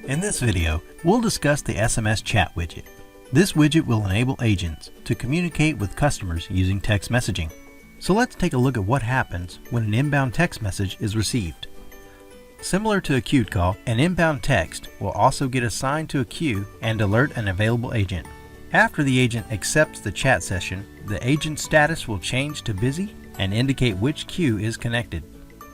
In this video, we'll discuss the SMS chat widget. This widget will enable agents to communicate with customers using text messaging. So let's take a look at what happens when an inbound text message is received. Similar to a queued call, an inbound text will also get assigned to a queue and alert an available agent. After the agent accepts the chat session, the agent's status will change to busy and indicate which queue is connected.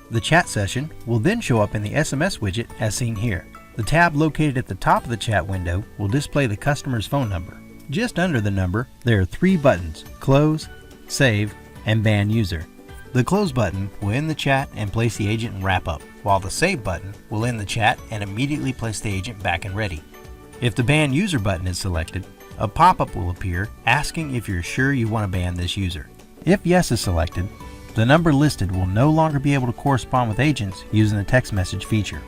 The chat session will then show up in the SMS widget as seen here. The tab located at the top of the chat window will display the customer's phone number. Just under the number, there are three buttons: Close, Save, and Ban User. The Close button will end the chat and place the agent in wrap-up, while the Save button will end the chat and immediately place the agent back in ready. If the Ban User button is selected, a pop-up will appear asking if you're sure you want to ban this user. If Yes is selected, the number listed will no longer be able to correspond with agents using the text message feature.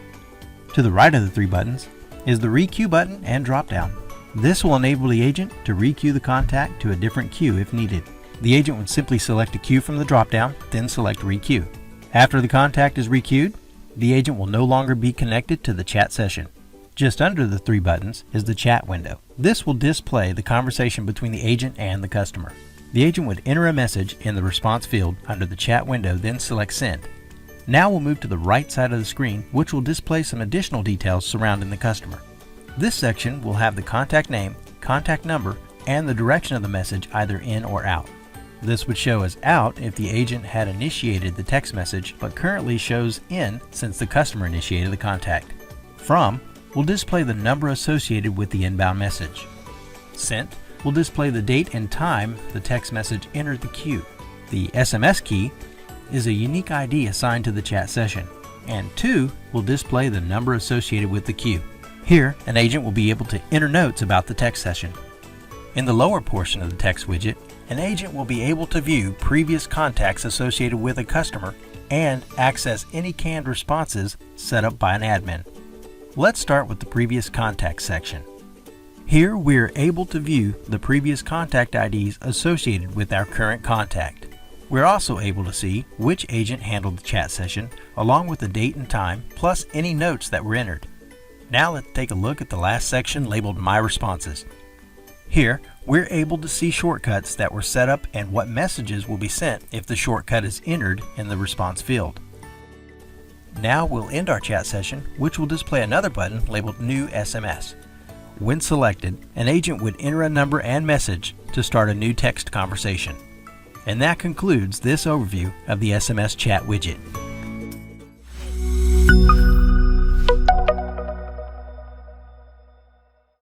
To the right of the three buttons is the Requeue button and drop-down. This will enable the agent to requeue the contact to a different queue if needed. The agent would simply select a queue from the drop-down, then select Requeue. After the contact is requeued, the agent will no longer be connected to the chat session. Just under the three buttons is the chat window. This will display the conversation between the agent and the customer. The agent would enter a message in the response field under the chat window, then select Send. Now we'll move to the right side of the screen, which will display some additional details surrounding the customer. This section will have the contact name, contact number, and the direction of the message either in or out. This would show as out if the agent had initiated the text message, but currently shows in since the customer initiated the contact. From will display the number associated with the inbound message. Sent will display the date and time the text message entered the queue. The SMS key is a unique ID assigned to the chat session, and To will display the number associated with the queue. Here, an agent will be able to enter notes about the text session. In the lower portion of the text widget, an agent will be able to view previous contacts associated with a customer and access any canned responses set up by an admin. Let's start with the previous contact section. Here we are able to view the previous contact IDs associated with our current contact. We're also able to see which agent handled the chat session, along with the date and time, plus any notes that were entered. Now let's take a look at the last section labeled My Responses. Here, we're able to see shortcuts that were set up and what messages will be sent if the shortcut is entered in the response field. Now we'll end our chat session, which will display another button labeled New SMS. When selected, an agent would enter a number and message to start a new text conversation. And that concludes this overview of the SMS chat widget.